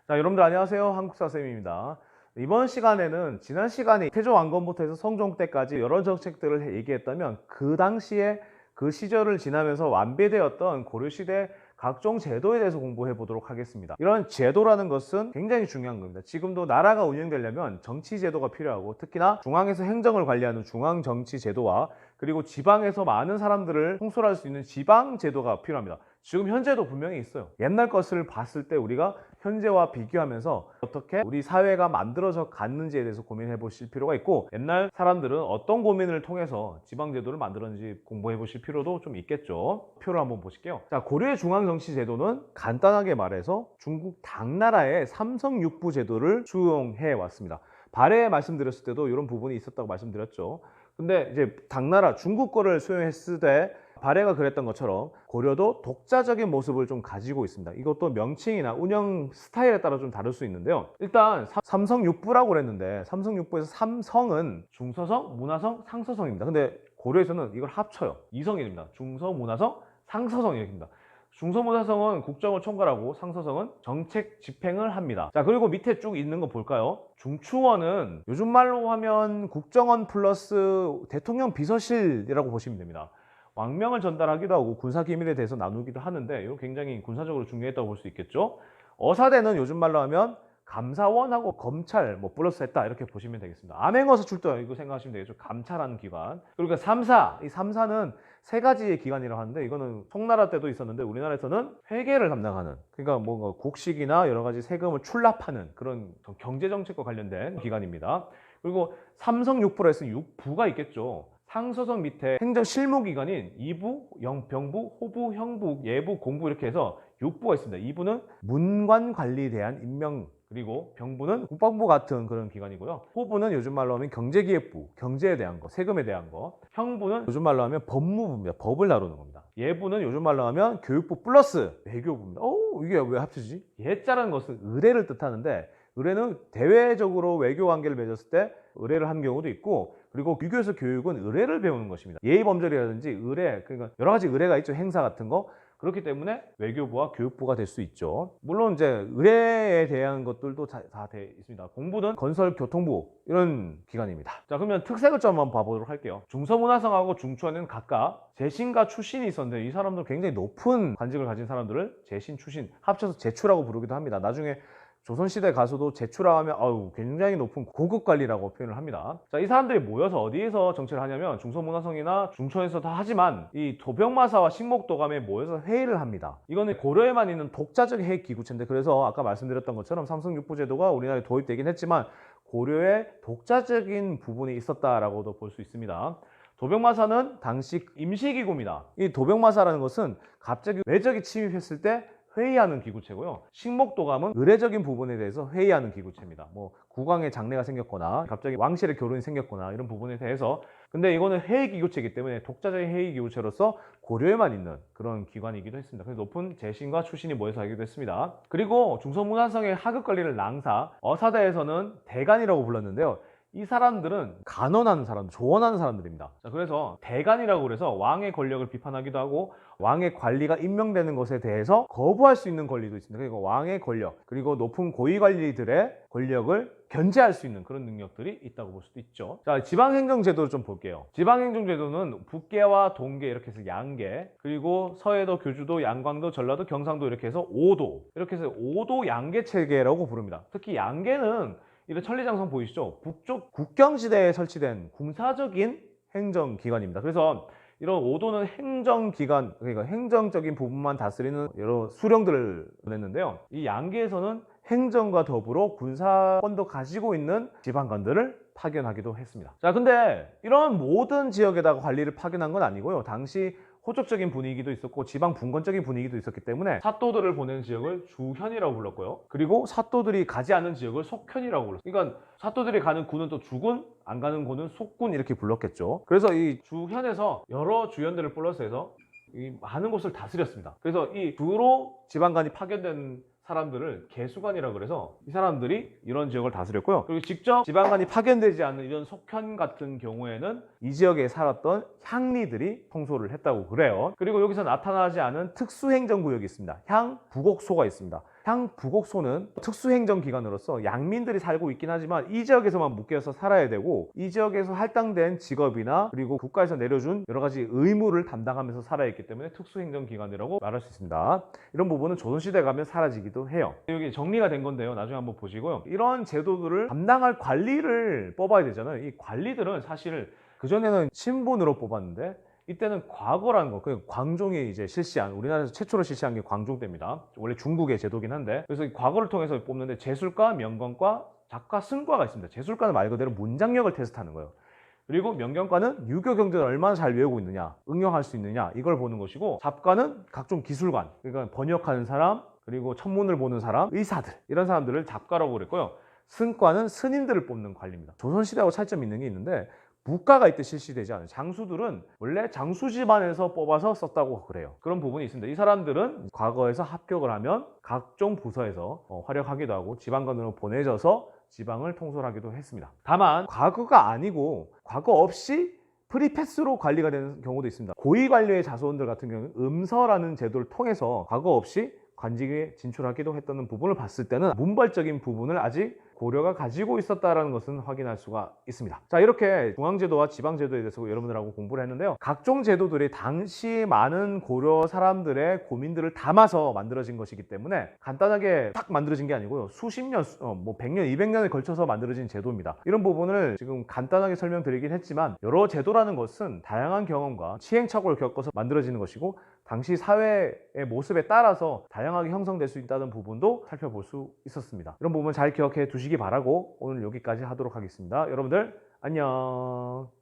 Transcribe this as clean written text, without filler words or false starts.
자, 여러분들 안녕하세요. 한국사쌤입니다. 이번 시간에는 지난 시간에 태조왕건부터 해서 성종 때까지 여러 정책들을 얘기했다면 그 당시에 그 시절을 지나면서 완비되었던 고려시대 각종 제도에 대해서 공부해 보도록 하겠습니다. 이런 제도라는 것은 굉장히 중요한 겁니다. 지금도 나라가 운영되려면 정치 제도가 필요하고, 특히나 중앙에서 행정을 관리하는 중앙정치 제도와 그리고 지방에서 많은 사람들을 통솔할 수 있는 지방 제도가 필요합니다. 지금 현재도 분명히 있어요. 옛날 것을 봤을 때 우리가 현재와 비교하면서 어떻게 우리 사회가 만들어져 갔는지에 대해서 고민해 보실 필요가 있고, 옛날 사람들은 어떤 고민을 통해서 지방제도를 만들었는지 공부해 보실 필요도 좀 있겠죠. 표를 한번 보실게요. 자, 고려의 중앙정치제도는 간단하게 말해서 중국 당나라의 삼성육부 제도를 수용해 왔습니다. 발해 말씀드렸을 때도 이런 부분이 있었다고 말씀드렸죠. 근데 이제 당나라 중국 거를 수용했을 때 발해가 그랬던 것처럼 고려도 독자적인 모습을 좀 가지고 있습니다. 이것도 명칭이나 운영 스타일에 따라 좀 다를 수 있는데요. 일단 삼성육부라고 그랬는데, 삼성육부에서 삼성은 중서성, 문화성, 상서성입니다. 근데 고려에서는 이걸 합쳐요. 이성이 됩니다. 중서, 문화성, 상서성 이렇게 됩니다. 중서문화성은 국정을 총괄하고 상서성은 정책 집행을 합니다. 자, 그리고 밑에 쭉 있는 거 볼까요? 중추원은 요즘 말로 하면 국정원 플러스 대통령 비서실이라고 보시면 됩니다. 왕명을 전달하기도 하고 군사기밀에 대해서 나누기도 하는데, 이거 굉장히 군사적으로 중요했다고 볼 수 있겠죠. 어사대는 요즘 말로 하면 감사원하고 검찰 플러스 했다 이렇게 보시면 되겠습니다. 암행어사 출동 이거 생각하시면 되겠죠. 감찰하는 기관. 그리고 삼사, 이 삼사는 세 가지의 기관이라고 하는데, 이거는 송나라 때도 있었는데 우리나라에서는 회계를 담당하는, 그러니까 뭔가 곡식이나 여러 가지 세금을 출납하는 그런 경제정책과 관련된 기관입니다. 그리고 삼성육부라 해서 육부가 있겠죠. 상서성 밑에 행정실무기관인 이부, 병부, 호부, 형부, 예부, 공부 이렇게 해서 육부가 있습니다. 이부는 문관관리에 대한 임명, 그리고 병부는 국방부 같은 그런 기관이고요. 호부는 요즘 말로 하면 경제기획부, 경제에 대한 거, 세금에 대한 거. 형부는 요즘 말로 하면 법무부입니다. 법을 다루는 겁니다. 예부는 요즘 말로 하면 교육부 플러스 외교부입니다. 이게 왜 합쳐지지? 예자라는 것은 의뢰를 뜻하는데, 의뢰는 대외적으로 외교 관계를 맺었을 때 의뢰를 한 경우도 있고, 그리고 유교에서 교육은 의뢰를 배우는 것입니다. 예의범절이라든지 의뢰, 그러니까 여러 가지 의뢰가 있죠. 행사 같은 거. 그렇기 때문에 외교부와 교육부가 될 수 있죠. 물론 이제 의뢰에 대한 것들도 다 돼 있습니다. 공부는 건설교통부 이런 기관입니다. 자, 그러면 특색을 좀 한번 봐보도록 할게요. 중서문화성하고 중추원은 각각 재신과 추신이 있었는데, 이 사람들 굉장히 높은 관직을 가진 사람들을 재신, 추신 합쳐서 제추라고 부르기도 합니다. 나중에 조선시대 가서도 제추라 하면 굉장히 높은 고급 관리라고 표현을 합니다. 자, 이 사람들이 모여서 어디에서 정치를 하냐면 중서문화성이나 중촌에서 다 하지만 이 도병마사와 식목도감에 모여서 회의를 합니다. 이거는 고려에만 있는 독자적 회의 기구체인데, 그래서 아까 말씀드렸던 것처럼 삼성육부 제도가 우리나라에 도입되긴 했지만 고려에 독자적인 부분이 있었다라고도 볼 수 있습니다. 도병마사는 당시 임시기구입니다. 이 도병마사라는 것은 갑자기 외적이 침입했을 때 회의하는 기구체고요. 식목도감은 의례적인 부분에 대해서 회의하는 기구체입니다. 국왕의 장례가 생겼거나 갑자기 왕실의 결혼이 생겼거나 이런 부분에 대해서. 근데 이거는 회의 기구체이기 때문에 독자적인 회의 기구체로서 고려에만 있는 그런 기관이기도 했습니다. 그래서 높은 재신과 추신이 모여서 하기도 했습니다. 그리고 중서문화성의 하급 관리를 낭사, 어사대에서는 대간이라고 불렀는데요. 이 사람들은 간언하는 사람, 조언하는 사람들입니다. 자, 그래서 대간이라고 그래서 왕의 권력을 비판하기도 하고, 왕의 관리가 임명되는 것에 대해서 거부할 수 있는 권리도 있습니다. 그리고 왕의 권력, 그리고 높은 고위관리들의 권력을 견제할 수 있는 그런 능력들이 있다고 볼 수도 있죠. 자, 지방행정제도를 좀 볼게요. 지방행정제도는 북계와 동계 이렇게 해서 양계, 그리고 서해도, 교주도, 양광도, 전라도, 경상도 이렇게 해서 5도, 이렇게 해서 5도 양계 체계라고 부릅니다. 특히 양계는 이런 천리장성 보이시죠? 북쪽 국경지대에 설치된 군사적인 행정기관입니다. 그래서 이런 5도는 행정기관, 그러니까 행정적인 부분만 다스리는 여러 수령들을 보냈는데요. 이 양계에서는 행정과 더불어 군사권도 가지고 있는 지방관들을 파견하기도 했습니다. 자, 근데 이런 모든 지역에다가 관리를 파견한 건 아니고요. 당시 호족적인 분위기도 있었고 지방 분권적인 분위기도 있었기 때문에 사또들을 보내는 지역을 주현이라고 불렀고요. 그리고 사또들이 가지 않는 지역을 속현이라고 불렀어요. 그러니까 사또들이 가는 군은 또 주군, 안 가는 군은 속군 이렇게 불렀겠죠. 그래서 이 주현에서 여러 주현들을 플러스 해서 이 많은 곳을 다스렸습니다. 그래서 이 주로 지방관이 파견된 사람들을 개수관이라고 그래서 이 사람들이 이런 지역을 다스렸고요. 그리고 직접 지방관이 파견되지 않는 이런 속현 같은 경우에는 이 지역에 살았던 향리들이 통솔을 했다고 그래요. 그리고 여기서 나타나지 않은 특수행정구역이 있습니다. 향, 부곡소가 있습니다. 향부곡소는 특수행정기관으로서 양민들이 살고 있긴 하지만 이 지역에서만 묶여서 살아야 되고 이 지역에서 할당된 직업이나 그리고 국가에서 내려준 여러 가지 의무를 담당하면서 살아야 했기 때문에 특수행정기관이라고 말할 수 있습니다. 이런 부분은 조선시대에 가면 사라지기도 해요. 여기 정리가 된 건데요. 나중에 한번 보시고요. 이런 제도들을 담당할 관리를 뽑아야 되잖아요. 이 관리들은 사실 그전에는 신분으로 뽑았는데 이때는 과거라는 거, 그 광종이 이제 실시한, 우리나라에서 최초로 실시한 게 광종 때입니다. 원래 중국의 제도긴 한데, 그래서 이 과거를 통해서 뽑는데 재술과, 명건과, 작가, 승과가 있습니다. 재술과는 말 그대로 문장력을 테스트하는 거예요. 그리고 명경과는 유교 경전을 얼마나 잘 외우고 있느냐, 응용할 수 있느냐, 이걸 보는 것이고, 잡과는 각종 기술관, 그러니까 번역하는 사람, 그리고 천문을 보는 사람, 의사들, 이런 사람들을 잡과라고 그랬고요. 승과는 스님들을 뽑는 관리입니다. 조선시대하고 차이점이 있는 게 있는데, 무과가 이때 실시되지 않아요. 장수들은 원래 장수 집안에서 뽑아서 썼다고 그래요. 그런 부분이 있습니다. 이 사람들은 과거에서 합격을 하면 각종 부서에서 활약하기도 하고 지방관으로 보내져서 지방을 통솔하기도 했습니다. 다만 과거가 아니고 과거 없이 프리패스로 관리가 되는 경우도 있습니다. 고위관료의 자손들 같은 경우는 음서라는 제도를 통해서 과거 없이 관직에 진출하기도 했다는 부분을 봤을 때는 문벌적인 부분을 아직 고려가 가지고 있었다는 것은 확인할 수가 있습니다. 자, 이렇게 중앙제도와 지방제도에 대해서 여러분들하고 공부를 했는데요. 각종 제도들이 당시 많은 고려 사람들의 고민들을 담아서 만들어진 것이기 때문에 간단하게 딱 만들어진 게 아니고요. 수십 년, 뭐 100년, 200년에 걸쳐서 만들어진 제도입니다. 이런 부분을 지금 간단하게 설명드리긴 했지만 여러 제도라는 것은 다양한 경험과 시행착오를 겪어서 만들어지는 것이고 당시 사회의 모습에 따라서 다양하게 형성될 수 있다는 부분도 살펴볼 수 있었습니다. 이런 부분 잘 기억해 두시기 바라고 오늘 여기까지 하도록 하겠습니다. 여러분들 안녕.